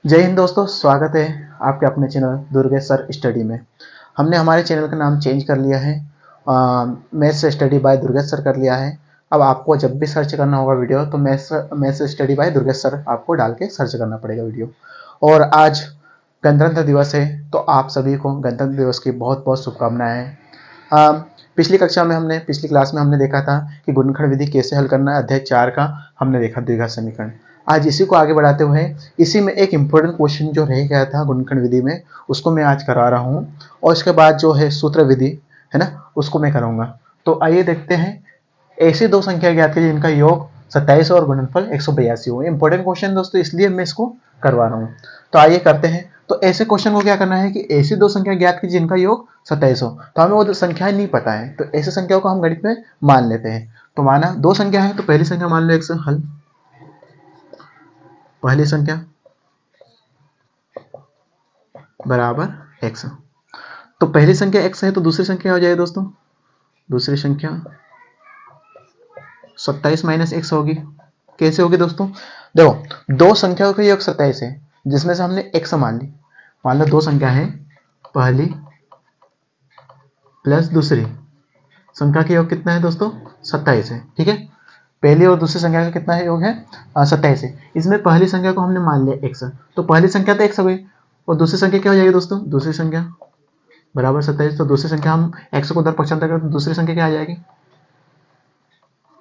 जय हिंद दोस्तों, स्वागत है आपके अपने चैनल दुर्गेश सर स्टडी में। हमने हमारे चैनल का नाम चेंज कर लिया है, maths study bye Durgesh sir कर लिया है। अब आपको जब भी सर्च करना होगा वीडियो तो maths study bye Durgesh sir आपको डाल के सर्च करना पड़ेगा वीडियो। और आज गणतंत्र दिवस है तो आप सभी को गणतंत्र दिवस की बहुत बहुत शुभकामनाएं। पिछली कक्षा में पिछली क्लास में हमने देखा था कि गुणनखंड विधि कैसे हल करना है। अध्याय 4 का हमने देखा द्विघात समीकरण। आज इसी को आगे बढ़ाते हुए इसी में एक इम्पोर्टेंट क्वेश्चन जो रह गया था गुणनखंड विधि में, उसको मैं आज करा रहा हूँ। और इसके बाद जो है सूत्र विधि है ना, उसको मैं कराऊंगा। तो आइए देखते हैं। ऐसी दो संख्या ज्ञात कीजिए जिनका योग 27 और गुणनफल 182 हो। इंपॉर्टेंट क्वेश्चन दोस्तों, इसलिए मैं इसको करवा रहा हूँ। तो आइए करते हैं। तो ऐसे क्वेश्चन को क्या करना है कि ऐसी दो संख्या ज्ञात कीजिए जिनका योग 27 हो। तो हमें वो संख्याएं नहीं पता है, तो ऐसी संख्याओं को हम गणित में मान लेते हैं। तो माना दो संख्या है, तो पहली संख्या मान लो x हल। पहली संख्या बराबर x। तो पहली संख्या x है तो दूसरी संख्या हो जाएगी दोस्तों, दूसरी संख्या 27 माइनस x होगी। कैसे होगी दोस्तों? देखो, दो संख्याओं का योग 27 है जिसमें से हमने x मान ली। मान लो दो संख्या है, पहली प्लस दूसरी संख्या का योग कितना है दोस्तों? 27 है। ठीक है, पहली और दूसरी संख्या का कितना है योग है? 27 है। इसमें पहली संख्या को हमने मान लिया x, तो पहली संख्या तो x हो गई और दूसरी संख्या क्या हो जाएगी दोस्तों? दूसरी संख्या बराबर 27। तो दूसरी संख्या हम x को उधर पक्षांतर करें तो दूसरी संख्या क्या आ जाएगी?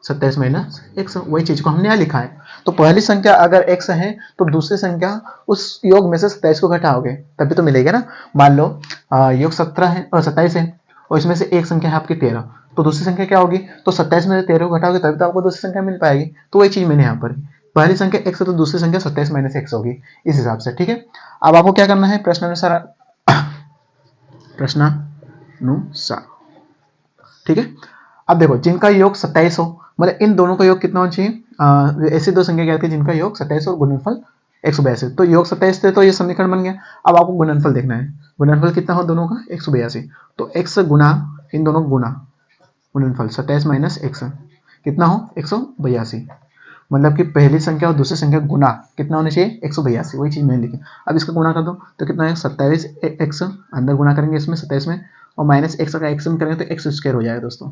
27 माइनस x। वही चीज को हमने यहाँ लिखा है। तो पहली संख्या अगर x है तो दूसरी संख्या उस योग में से 27 को घटाओगे तभी तो मिलेगा ना। मान लो योग 17 है और 27 है और इसमें से एक संख्या है आपकी 13, तो दूसरी संख्या क्या होगी? तो 27 में से 13 को घटाओगे तभी तो आपको दूसरी संख्या मिल पाएगी। तो वही चीज मैंने यहाँ पर, पहली संख्या x है तो दूसरी संख्या 27 माइनस x होगी, इस हिसाब से। ठीक है, अब आपको क्या करना है? प्रश्नानुसार, प्रश्नानुसार। ठीक है, अब देखो जिनका योग 27 हो, मतलब इन दोनों का योग कितना होना चाहिए? ऐसी दो संख्या क्या थी जिनका योग 27 और गुणनफल 182। तो योग 27 थे तो ये समीकरण बन गया। अब आपको गुणनफल देखना है, गुणनफल कितना हो दोनों का? 182। तो x गुना इन दोनों गुना गुणनफल 27 माइनस x कितना हो? 182। मतलब कि पहली संख्या और दूसरी संख्या गुना कितना होना चाहिए? 182। वही चीज मैंने लिखी। अब इसका गुणा कर दो तो कितना है? 27 x अंदर गुणा करेंगे इसमें 27 में, और माइनस एक्स का एक्स में करेंगे तो एक्स स्क्वायर हो जाएगा दोस्तों,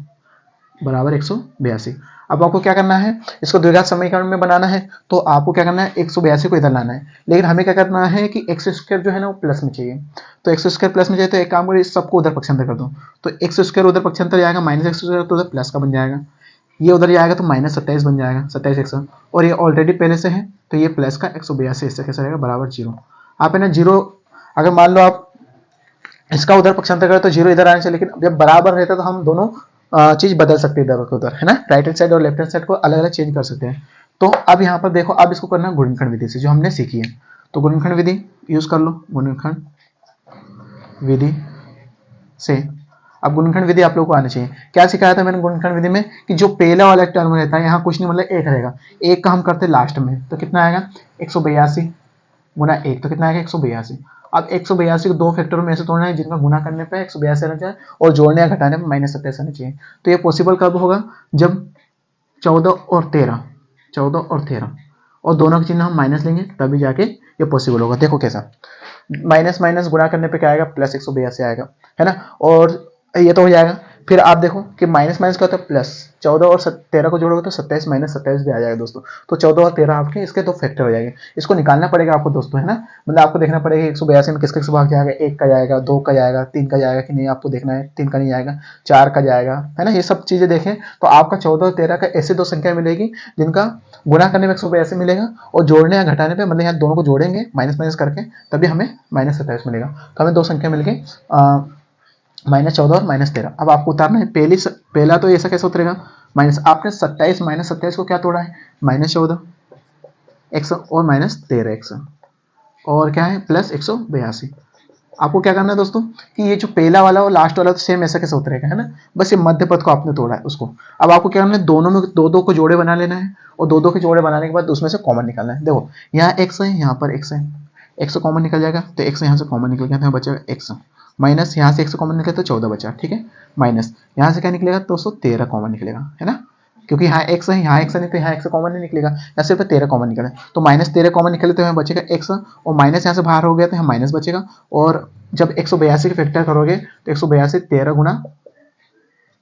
बराबर 182। अब आपको क्या करना है? इसको द्विघात समीकरण में बनाना है। तो आपको क्या करना है? 182 को इधर लाना है, लेकिन हमें क्या करना है कि एक्स स्क्वायर जो है ना वो प्लस में चाहिए। तो एक्स स्क्वायर प्लस में चाहिए तो एक काम करो, इस सबको उधर पक्षांतर कर दो। तो एक्स स्क्वायर उधर पक्षांतर जाएगा, माइनस एक्स स्क्वायर तो उधर प्लस का बन जाएगा, ये उधर जाएगा तो माइनस 27 बन जाएगा, 27 एक्स, और ये ऑलरेडी पहले से है तो ये प्लस का 182 इससे कैसे रहेगा? बराबर 0। आप है ना जीरो, अगर मान लो आप इसका उधर पक्षांतर करें तो जीरो इधर आने से, लेकिन जब बराबर रहता तो हम दोनों चीज बदल सकते हैं इधर और उधर, है ना। राइट हैंड साइड और लेफ्ट हैंड साइड को अलग अलग चेंज कर सकते हैं। तो अब यहाँ पर देखो, अब इसको करना गुणनखंड विधि से जो हमने सीखी है। तो गुणनखंड विधि यूज कर लो, गुणनखंड विधि से। अब गुणनखंड विधि आप लोग को आनी चाहिए। क्या सिखाया था मैंने गुणनखंड विधि में? कि जो पहला वाला टर्म रहता है यहाँ कुछ नहीं, मतलब एक रहेगा, एक का हम करते लास्ट में, तो कितना आएगा? 182 गुना एक, तो कितना आएगा? 182। अब 182 को दो फैक्टरों में ऐसे तोड़ना है जिनका गुना करने पे 182 आना चाहिए और जोड़ने या घटाने में माइनस 27 आना चाहिए। तो ये पॉसिबल कब होगा? जब 14 और 13, 14 और 13 और दोनों का चिन्ह हम माइनस लेंगे तभी जाके ये पॉसिबल होगा। देखो कैसा, माइनस माइनस गुणा करने पे क्या आएगा? प्लस 182 आएगा, है ना। और ये तो हो जाएगा। फिर आप देखो कि माइनस माइनस क्या होता है? प्लस। 14 और 13 को जोड़ोगे तो 27 माइनस 27 भी आ जाएगा दोस्तों। तो 14 और 13 आपके इसके दो फैक्टर हो जाएंगे। इसको निकालना पड़ेगा आपको दोस्तों, है ना। मतलब आपको देखना पड़ेगा 182 में किसका भाग जाएगा, एक का जाएगा, दो का जाएगा, तीन का जाएगा कि नहीं, आपको देखना है। तीन का नहीं जाएगा, चार का जाएगा, है ना। ये सब चीजें देखें तो आपका 14 और 13 का ऐसे दो संख्या मिलेगी जिनका गुणा करने में 182 मिलेगा और जोड़ने या घटाने पे, मतलब यहाँ दोनों को जोड़ेंगे माइनस माइनस करके तभी हमें माइनस 27 मिलेगा। तो हमें दो संख्या मिल गई, -14 और -13। अब आपको उतारना है। पहला तो ऐसा कैसे उतरेगा? माइनस, आपने 27 माइनस 27 को क्या तोड़ा है? -14 एक्स और -13 एक्स, और क्या है? प्लस 182। आपको क्या करना है दोस्तों कि ये जो पहला वाला और लास्ट वाला तो सेम ऐसा कैसे उतरेगा, है ना। बस ये मध्य पद को आपने तोड़ा है उसको। अब आपको क्या करना है? दोनों में दो दो को जोड़े बना लेना है और दो दो के जोड़े बनाने के बाद उसमें से कॉमन निकालना है। देखो यहाँ एक्स है, यहाँ पर एक्स है, एक्स कॉमन निकल जाएगा तो एक्स यहाँ से कॉमन निकल गया, बचेगा एक्स, माइनस यहाँ से एक्स कॉमन निकले तो 14 बचा, ठीक है। माइनस यहाँ से क्या निकलेगा? 213 कॉमन निकलेगा, है ना। क्योंकि यहाँ x है, यहाँ x नहीं तो यहाँ x कॉमन नहीं निकलेगा, या सिर्फ 13 कॉमन निकले, तो -13 कॉमन निकले तो यहाँ बचेगा x, और माइनस यहाँ से बाहर हो गया तो यहाँ माइनस बचेगा। और जब 182 के फैक्टर करोगे तो 182 13 गुना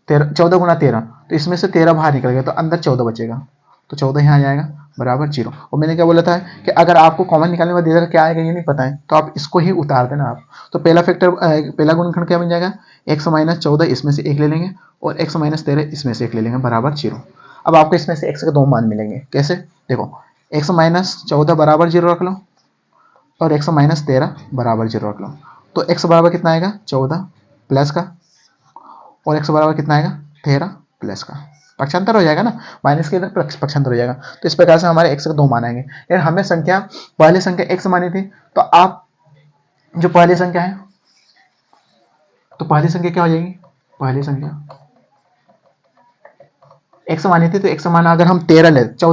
14 गुना 13, तो इसमें से 13 बाहर निकल गया तो अंदर 14 बचेगा, तो 14 यहाँ आ जाएगा बराबर 0। और मैंने क्या बोला था कि अगर आपको कॉमन निकालने में देगा क्या आएगा ये नहीं पता है तो आप इसको ही उतार देना आप। तो पहला फैक्टर पहला गुणनखंड क्या बन जाएगा, x माइनस 14 इसमें से 1 ले लेंगे और x माइनस 13 इसमें से 1 ले लेंगे बराबर 0। अब आपको इसमें से x के 2 मान मिलेंगे, कैसे, देखो x माइनस 14 बराबर 0 रख लो और x माइनस 13 बराबर 0 रख लो। तो x बराबर कितना आएगा 14 प्लस का, और x बराबर कितना आएगा 13 प्लस का, पक्षांतर हो जाएगा ना, माइनस के इधर पक्षांतर हो जाएगा। तो इस प्रकार से हमारे x के 2 मान आएंगे। यार हमें संख्या पहली संख्या x मानी थी, तो आप जो पहली संख्या है तो पहली संख्या क्या हो जाएगी, पहली संख्या x मानी थी तो x मान अगर हम 14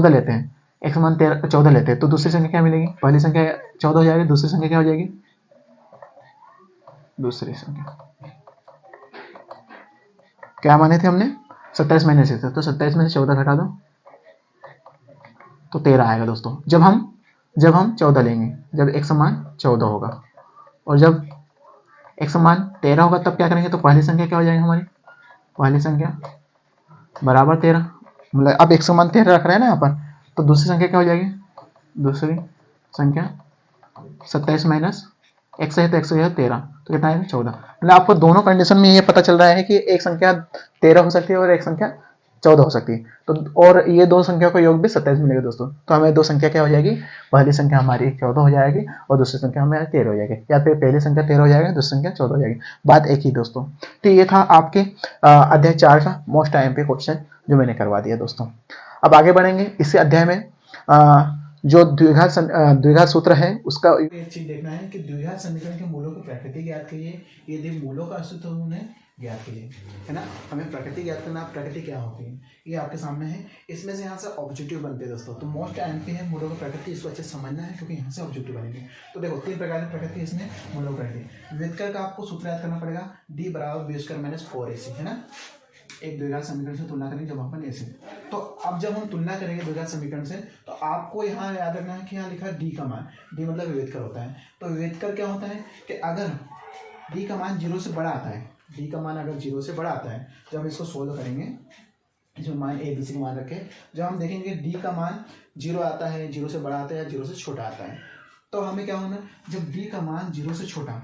लेते हैं, x मान 14 लेते हैं तो दूसरी संख्या क्या मिलेगी, पहली संख्या 14 हो जाएगी, दूसरी संख्या क्या हो जाएगी, दूसरी संख्या क्या माने थे हमने 27 महीने से थे, तो 27 में से 14 घटा दो तो 13 आएगा दोस्तों। जब हम 14 लेंगे, जब x मान 14 होगा और जब x मान 13 होगा तब क्या करेंगे, तो पहली संख्या क्या हो जाएगी हमारी, पहली संख्या बराबर 13, मतलब अब x मान 13 रख रहे हैं ना यहाँ पर, तो दूसरी संख्या क्या हो जाएगी, दूसरी संख्या 27 माइनस x है तो x है 13, तो कितना है 14। मतलब आपको दोनों कंडीशन में ये पता चल रहा है कि एक संख्या 13 हो सकती है और एक संख्या 14 हो सकती है, तो और ये दो संख्या का योग भी 27 मिलेगा दोस्तों। तो हमें दो संख्या क्या हो जाएगी, पहली संख्या हमारी 14 हो जाएगी और दूसरी संख्या हमारी 13 हो जाएगी, या फिर पहली संख्या 13 हो जाएगी दूसरी संख्या 14 हो जाएगी, बात एक ही दोस्तों। तो ये था आपके अध्याय 4 का मोस्ट IMP क्वेश्चन जो मैंने करवा दिया दोस्तों। अब आगे बढ़ेंगे, इसी अध्याय में जो द्विघात सूत्र है उसका एक चीज देखना है कि द्विघात समीकरण के मूलों की प्रकृति ज्ञात कीजिए, यदि मूलों का अस्तित्व उन्हें ज्ञात कीजिए, है ना। हमें प्रकृति ज्ञात करना, प्रकृति क्या होती है ये आपके सामने है, इसमें से यहाँ से ऑब्जेक्टिव बनते हैं दोस्तों। तो मोस्ट IMP है मूलों की प्रकृति, इसको अच्छे से समझना है क्योंकि यहाँ से ऑब्जेक्टिव बनेंगे। तो देखो 3 प्रकार की प्रकृति इसमें मूलों की प्रकृति। व्युत्क्रम का आपको सूत्र याद करना पड़ेगा, d बराबर b² माइनस 4ac, है ना। एक द्विघात समीकरण से तुलना करेंगे जब अपन ऐसे, तो अब जब हम तुलना करेंगे द्विघात समीकरण से तो आपको यहाँ याद रखना है कि यहाँ लिखा है d का मान, d मतलब विभेदकर होता है। तो विभेदकर क्या होता है कि अगर d का मान 0 से बड़ा आता है, d का मान अगर 0 से बड़ा आता है, जब हम इसको सोल्व करेंगे, इसमें मान a b c मान रखे, जब हम देखेंगे d का मान 0 आता है, 0 से बड़ा आता है या 0 से छोटा आता है, तो हमें क्या होना, जब d का मान 0 से छोटा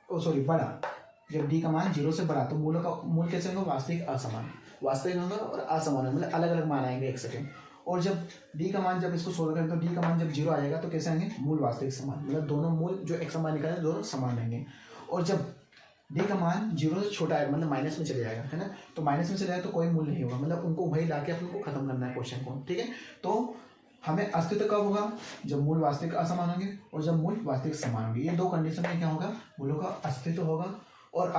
बड़ा, जब d का मान 0 से बड़ा तो मूलों का मूल कैसे होगा, वास्तविक असमान, वास्तविक होगा और असमान मतलब अलग अलग मान आएंगे एक सेकेंड। और जब d का मान, जब इसको सोल्व करें तो d का मान जब 0 आ जाएगा तो कैसे आएंगे, मूल वास्तविक समान, मतलब दोनों मूल जो एक समान निकाले दोनों समान रहेंगे। और जब d का मान 0 से छोटा है मतलब माइनस में चले जाएगा, है ना, तो माइनस में चले जाएगा तो कोई मूल नहीं होगा, मतलब उनको वही लाके अपन को खत्म करना है क्वेश्चन को, ठीक है। तो हमें अस्तित्व कब होगा, जब मूल वास्तविक असमान होंगे और जब मूल वास्तविक समान होंगे, ये दो कंडीशन में क्या होगा, मूलों का अस्तित्व होगा। और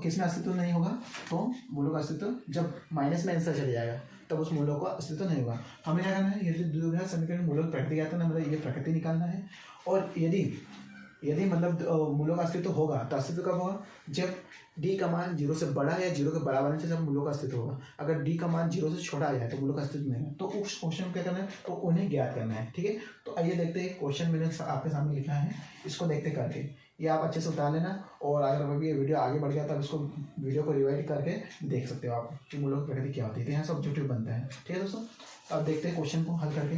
किसमें अस्तित्व नहीं होगा, तो मूलों का अस्तित्व जब माइनस में आंसर चले जाएगा तब उस मूलों का अस्तित्व नहीं होगा। हमें क्या करना है, यदि द्विघात समीकरण मूलों की प्रकृति ज्ञात करना, मतलब ये प्रकृति निकालना है। और यदि मतलब मूलों का अस्तित्व होगा तो अस्तित्व कब होगा, जब d का मान 0 से बड़ा या 0 के बराबर से जब मूलों का अस्तित्व होगा। अगर d का मान 0 से छोटा आ जाए तो मूलों का अस्तित्व नहीं है, तो उस क्वेश्चन क्या करना है, तो उन्हें ज्ञात करना है, ठीक है। तो आइए देखते हैं, क्वेश्चन मैंने आपके सामने लिखा है, इसको देखते करके ये आप अच्छे से उतार लेना। और अगर अभी ये वीडियो आगे बढ़ गया तब इसको वीडियो को रिवाइड करके देख सकते हो आप कि मूलों की प्रकृति क्या होती है। तो यहाँ से ऑब्जेक्टिव बनता है, ठीक है दोस्तों। अब देखते हैं क्वेश्चन को हल करके।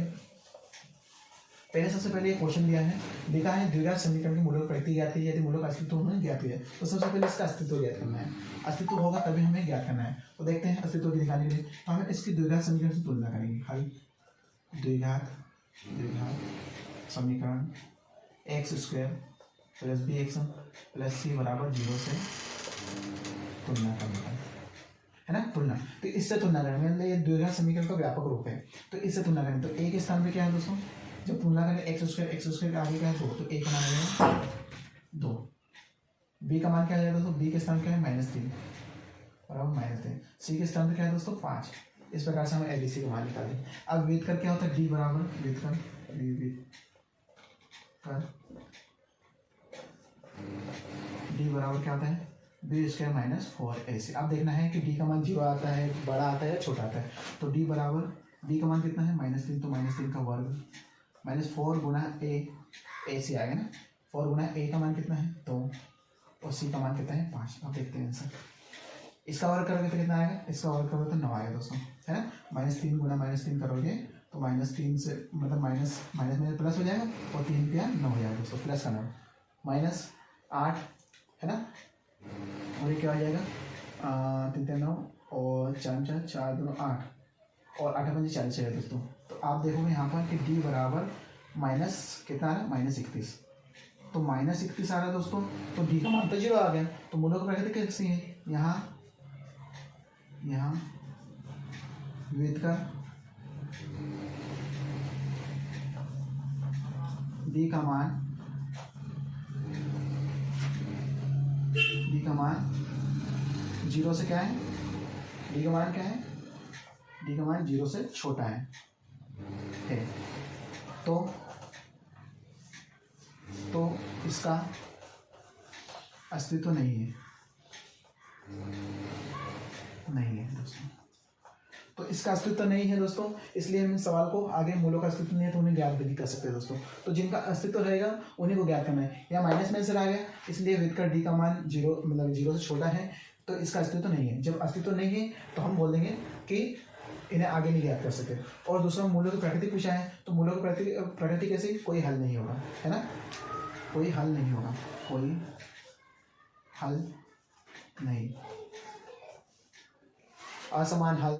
पहले सबसे पहले ये क्वेश्चन दिया है, लिखा है द्विघात समीकरण की मूलों की प्रकृति ज्ञात कीजिए, यदि मूलों का अस्तित्व उन्हें ज्ञात कीजिए। तो सबसे पहले इसका अस्तित्व ज्ञात करना है, अस्तित्व होगा तभी हमें ज्ञात करना है। तो देखते हैं अस्तित्व की दिखाने के लिए, तो हमें इसकी द्विघात समीकरण से तुलना करेंगे। हल द्विघात समीकरण x² plus bx plus c बराबर 0 से तुलना करना है ना, तुलना। तो इससे तुलना करेंगे, मतलब ये द्विघात समीकरण का व्यापक रूप है, तो इससे तुलना करें। तो a के स्थान पे क्या है दोस्तों, जब तुलना करें x² के आगे क्या है 2, तो a का मान आएगा 2, b का मान क्या है दोस्तों, b के स्थान क्या है -3 बराबर -3, c के स्थान पे क्या है दोस्तों 5। इस प्रकार से हमें abc का मान निकालें। अब व्युत्क्रम क्या होता है, d बराबर व्युत्क्रम d बराबर क्या होता है, b² माइनस 4ac। अब देखना है कि d का मान 0 आता है, बड़ा आता है या छोटा आता है। तो d बराबर डी का मान कितना है -3, तो -3 का वर्ग -4 गुना ए सी आएगा ना। 4 गुना ए का मान कितना है 2 और सी का मान कितना है 5। अब देखते हैं आंसर। इसका वर्ग करोगे तो कितना आएगा, इसका वर्ग करोगे तो 9 आएगा दोस्तों, है ना। -3 गुना -3 करोगे तो -3 से मतलब माइनस में प्लस हो जाएगा और 3 क्या 9 हो जाएगा दोस्तों, प्लस का 9 -8 है ना। और ये क्या हो जाएगा 3 9 और 4 4 2 8 और 8 5 40 है दोस्तों। तो आप देखोगे यहाँ पर कि डी बराबर माइनस कितना आ रहा है -31, तो -31 आ रहा है दोस्तों। तो डी का मान तो 0 आ गया। तो मूलों का प्रकृति कैसी है, यहाँ विविध का डी का मान 0 से क्या है, डी का मान क्या है, डी का मान 0 से छोटा है। तो इसका अस्तित्व नहीं है दोस्तों। तो इसका अस्तित्व नहीं है दोस्तों, इसलिए हम इस सवाल को आगे मूलों का अस्तित्व नहीं है तो उन्हें ज्ञात भी कर सकते हैं दोस्तों। तो जिनका अस्तित्व रहेगा उन्हीं को ज्ञात करना है। या माइनस में से आ गया, इसलिए विद का डी का मान 0 मतलब 0 से छोटा है, तो इसका अस्तित्व नहीं है। जब अस्तित्व नहीं है तो हम बोल देंगे कि इन्हें आगे नहीं ज्ञात कर सकते। और दूसरा मूलों की प्रकृति पूछा है, तो मूलों की प्रकृति कैसे, कोई हल नहीं होगा, है ना, कोई हल नहीं होगा, कोई हल नहीं, असमान हल।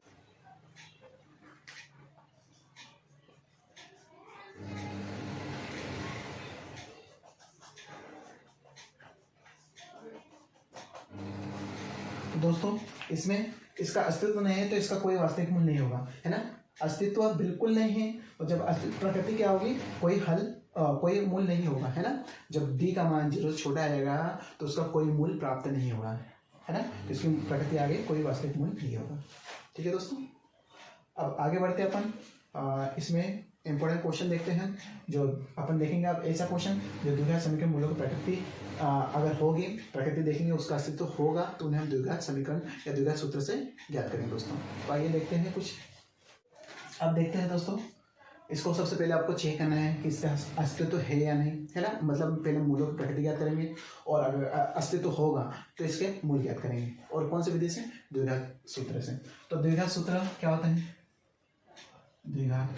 दोस्तों इसमें इसका अस्तित्व नहीं है तो इसका कोई वास्तविक मूल नहीं होगा, है ना। अस्तित्व बिल्कुल नहीं है, और जब अस्तित्व प्रकृति क्या होगी, कोई हल कोई मूल नहीं होगा, है ना। जब डी का मान 0 से छोटा आएगा तो उसका कोई मूल प्राप्त नहीं होगा, है ना। तो इसकी प्रकृति आगे कोई वास्तविक मूल नहीं होगा। ठीक है दोस्तों, अब आगे बढ़ते हैं अपन। इसमें इंपॉर्टेंट क्वेश्चन देखते हैं जो अपन देखेंगे। आप ऐसा क्वेश्चन जो द्विघात समीकरण मूलों की प्रकृति अगर होगी, प्रकृति देखेंगे, उसका अस्तित्व होगा, तो उन्हें हम द्विघात समीकरण या द्विघात सूत्र से ज्ञात करेंगे दोस्तों। तो आइए देखते हैं कुछ। अब देखते हैं दोस्तों, इसको सबसे पहले आपको चेक करना है कि इसका अस्तित्व है या नहीं, है ना। मतलब पहले मूलों की प्रकृति ज्ञात करेंगे, और अगर अस्तित्व होगा तो इसके मूल ज्ञात करेंगे। और कौन सी विधि से, द्विघात सूत्र से। तो द्विघात सूत्र क्या होता है, द्विघात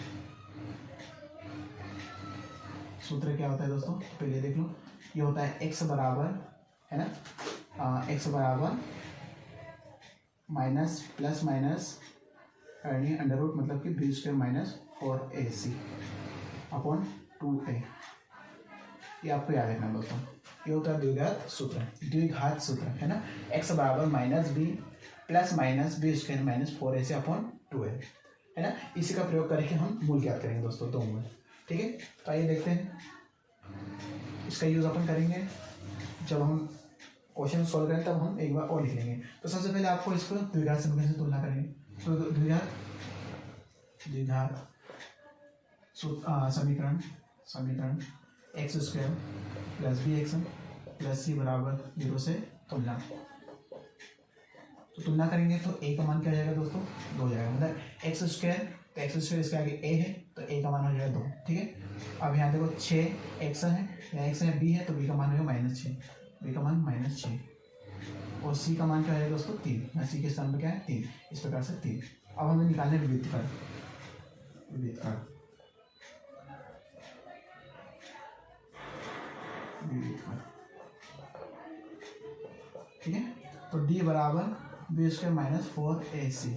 सूत्र क्या होता है दोस्तों, पहले देख लो। ये होता है x बराबर, है ना, x बराबर माइनस प्लस माइनस करनी अंडर रूट, मतलब कि b square minus 4ac upon 2a। ये आपको याद रखना दोस्तों, ये होता है द्विघात सूत्र, द्विघात सूत्र, है ना। x बराबर minus b plus minus b square minus 4ac upon 2a, है ना। इसी का प्रयोग करके हम मूल ज्ञात करेंगे दोस्तों, दो मूल। ठीक है, तो आइए देखते हैं। इसका यूज़ अपन करेंगे जब हम क्वेश्चन सॉल्व करें, तब हम एक बार और लिख लेंगे। तो सबसे पहले आपको इसको द्विघात समीकरण से तुलना करेंगे। तो द्विघात समीकरण X square plus B X plus C बराबर 0 से तुलना। तो तुलना करेंगे तो ए का मान क्या हो जाएगा दोस्तों, 2 हो जाएगा। मतलब एक्स स्क्वायर, तो एक्स स्क्वायर इसके आगे ए है, तो ए का मान हो जाएगा 2। ठीक है, अब यहाँ देखो 6 एक्स है, यहाँ एक्स है, बी है, तो बी का मान होगा -6, बी का मान -6। और सी का मान क्या है दोस्तों, 3, यहाँ सी के स्थान पर क्या है 3, इस प्रकार से 3। अब हमें निकालने विविध कर। ठीक है, तो d बराबर बी स्क्वायर माइनस 4ac।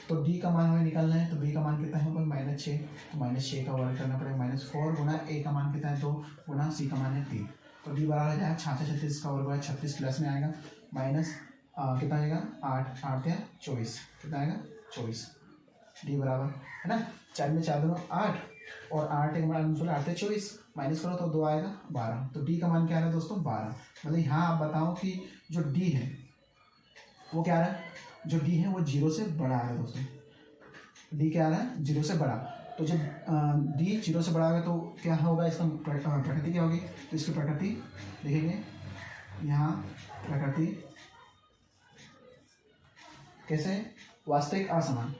तो d का मान हमें निकालना है, तो b का मान कितना है -6, तो -6 का वर्ग करना पड़ेगा। -4 गुना a का मान कितना है 2 गुना c का मान है 3। तो d बराबर हो जाएगा 36 का वर्ग है 36 प्लस में आएगा माइनस कितना आएगा 8 8 या 24, कितना आएगा 24। d बराबर, है ना, 4 में 4 दूना 8 और 8 एक मान 8 24 माइनस करो तो 2 आएगा 12। तो d का मान क्या आ रहा है दोस्तों 12। मतलब यहाँ आप बताओ कि जो d है वो क्या आ रहा है, जो d है वो 0 से बड़ा आ रहा है दोस्तों। d क्या आ रहा है 0 से बड़ा। तो जब d 0 से बड़ा होगा तो क्या होगा, इसका प्रकृति क्या होगी। तो इसकी प्रकृति देखेंगे, यहाँ प्रकृति कैसे, वास्तविक असमान,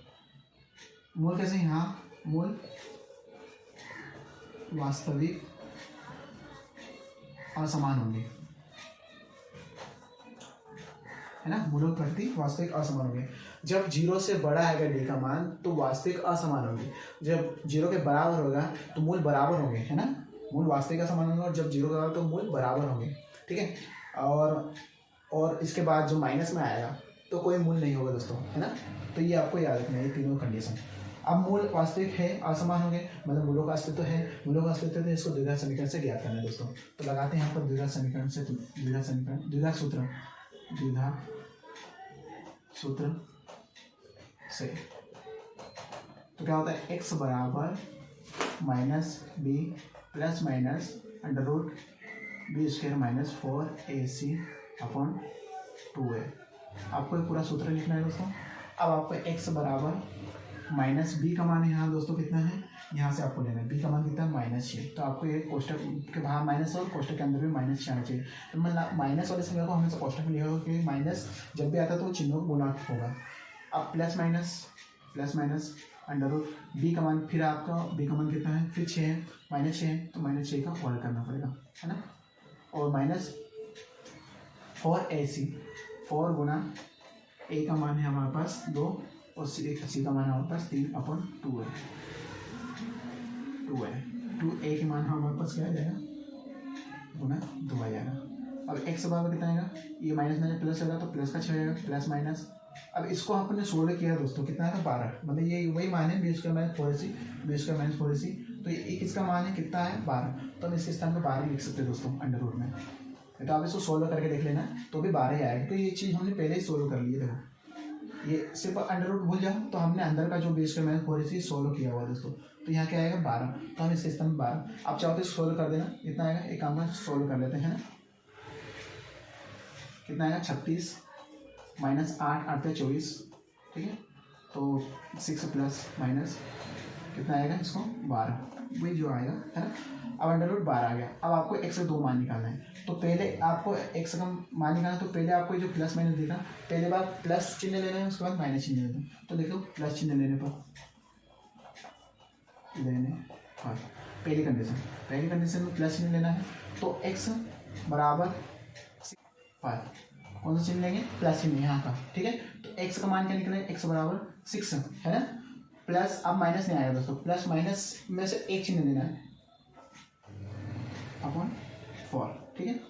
मूल कैसे, यहाँ मूल वास्तविक असमान होंगे, है ना, मूलों की प्रकृति वास्तविक असमान होंगे। जब 0 से बड़ा आएगा डी का मान तो वास्तविक असमान होंगे, जब 0 के बराबर होगा तो मूल बराबर होंगे, है ना, मूल वास्तविक असमान होंगे, और जब 0 के बराबर तो मूल बराबर होंगे, ठीक है। और इसके बाद जो माइनस में आएगा तो कोई मूल नहीं होगा दोस्तों, है ना। तो ये आपको याद रखना है, ये तीनों कंडीशन। अब मूल वास्तविक है, असमान होंगे, मतलब मूलों का अस्तित्व है, मूलों का अस्तित्व है, इसको द्विघात समीकरण से ज्ञात करना है दोस्तों। तो लगाते हैं यहाँ पर द्विघात समीकरण से, द्विघात सूत्र से। तो क्या होता है, x बराबर minus B plus minus under root B square minus 4ac upon 2a। आपको ये पूरा सूत्र लिखना है दोस्तों। अब आपको x बराबर माइनस बी का मान यहाँ दोस्तों कितना है, यहाँ से आपको लेना है, बी का मान कितना है -6। तो आपको ये कोष्टक के बाहर माइनस और कोष्टक के अंदर भी -6 आना चाहिए। तो मतलब माइनस वाले संख्या को हमेशा कोष्टक में लिखा होगा, क्योंकि माइनस जब भी आता है तो चिन्हों को गुणा होगा। अब plus minus under root B का मान, फिर आपका बी का मान कितना है, फिर 6 है, -6 है तो -6 का होल करना पड़ेगा, है ना। और माइनस 4ac, 4 गुना a का मान है हमारे पास 2 और सी का मान है हमारे पास 3 अपॉन 2 है, 2a के मान हमारे पास क्या आ जाएगा, गुना 2 आ जाएगा। अब x बराबर कितना आएगा, ये माइनस में प्लस होगा तो प्लस का 6 आएगा, प्लस माइनस। अब इसको आपने सोल्व किया दोस्तों, कितना है 12, मतलब ये वही मान है B square minus 4ac, B square minus 4ac। तो ये इसका मान है कितना है 12, तो हम इसके स्थान पर 12 लिख सकते हैं दोस्तों अंडर रूट में। तो आप इसको सोल्व करके देख लेना तो भी 12 ही आएगा। तो ये चीज़ हमने पहले ही सोल्व कर ली है, देखो ये सिर्फ अंडर रूट भूल जाओ तो हमने अंदर का जो B square minus 4ac solve किया हुआ दोस्तों। तो यहाँ क्या आएगा 12, तो हम इसके स्थान पर 12। आप चाहो तो सोल्व कर देना, इतना आएगा, एक काम में सोल्व कर लेते हैं ना, कितना आएगा 36 माइनस 8 8 24, ठीक है। तो 6 प्लस माइनस कितना आएगा, इसको 12, वही जो आएगा, है ना। अब अंडर रूट 12 आ गया। अब आपको x का 2 मान निकालना है, तो पहले आपको x का मान निकालना है, तो पहले आपको जो प्लस माइनस देखा, पहले बार प्लस चिन्ह लेना है, उसके बाद माइनस चिन्ह लेना है। तो देखो प्लस चिन्ह लेने पर पहली कंडीशन में प्लस चिन्ह लेना है, तो x बराबर 5, कौन सा चिन्ह लेंगे, प्लस चिन्ह यहाँ का, ठीक है। तो x का मान क्या निकलेगा, x बराबर 6, है ना, प्लस। अब माइनस नहीं आएगा दोस्तों, प्लस माइनस में से एक चिन्ह लेना है अपॉन 4, ठीक है।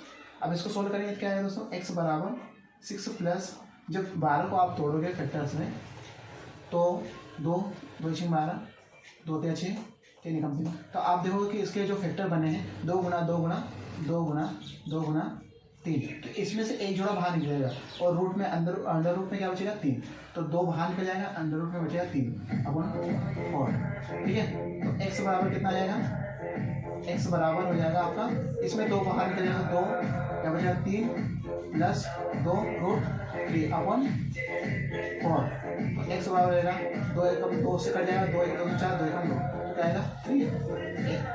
अब इसको सोल्व करेंगे क्या है दोस्तों, x बराबर 6 प्लस, जब 12 को आप तोड़ोगे फैक्टर्स में तो 2 2 6 12, 2 3 6 3 कम, तो आप देखोगे कि इसके जो फैक्टर बने हैं 2 गुना 2 गुना 2 गुना 2 गुना 3, तो इसमें से एक जोड़ा बाहर निकलेगा और रूट में अंडर रूट में क्या बचेगा 3, तो 2 बाहर निकल जाएगा, अंडर रूट में बचेगा 3 अपॉन 4, ठीक है। तो x बराबर कितना आ जाएगा, x बराबर हो जाएगा आपका, इसमें 2 बाहर निकल जाएगा, 2 क्या बचेगा 3 प्लस 2 रूट 3 अपॉन 4। तो x बराबर रहेगा 2 1 2 से कट जाएगा, 2 1 2 4 2 1 2, तो क्या आएगा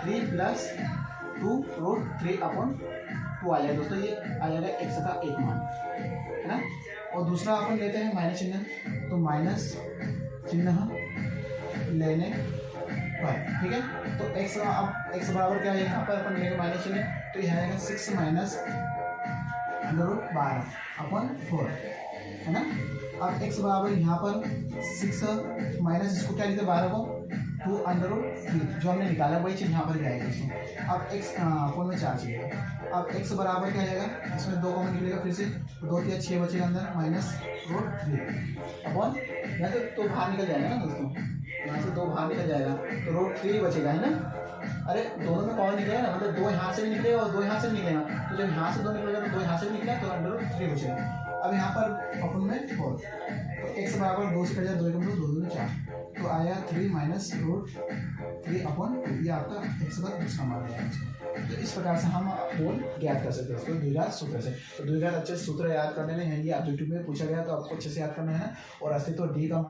3 प्लस 2 रूट 3 अपॉन 2 आ जाएगा दोस्तों। ये आ जाएगा x का एक मान, है ना। और दूसरा अपन लेते हैं माइनस चिन्ह, तो माइनस चिन्ह लेने पर, ठीक है। तो x, अब x बराबर क्या है, यहाँ पर अपन लेंगे माइनस चिन्ह, तो यह आएगा 6 माइनस अंडर रूट 12 अपॉन 4, है ना। अब x बराबर यहाँ पर 6 माइनस, इसको क्या लिखते हैं 12 को 2 अंडर रूट 3, जो हमने निकाला वही चीज़ यहाँ पर भी आएगा दोस्तों। अब x अपोन में 4 चाहिए, अब x बराबर क्या जाएगा, इसमें 2 कॉमन निकलेगा, फिर से 2 3 6 बचेगा अंदर, माइनस रूट 3 अपॉन, यहाँ से 2 बाहर निकल जाएगा ना दोस्तों, यहाँ से 2 बाहर निकल जाएगा तो रूट 3 बचेगा, है ना। अरे दोनों में कॉमन निकलेगा ना, मतलब 2 यहाँ से भी निकलेगा और 2 यहाँ से भी निकलेगा, तो जब यहाँ से 2 निकलेगा तो 2 यहाँ से भी निकला तो अंडर रूट 3 बचेगा। अब यहाँ पर अपन में 4, तो x बराबर 2 से कट जाए, 2 1 2 2 4, तो आया 3 माइनस रूट 3 अपॉन, ये आपका x का दूसरा मान है। तो इस प्रकार से हम पोल ज्ञात कर सकते हैं उसको द्विघात सूत्र से। तो द्विघात अच्छे सूत्र याद करने में है, ये ऑब्जेक्टिव में पूछा गया तो आपको अच्छे से याद करना है। और अस्तित्व d का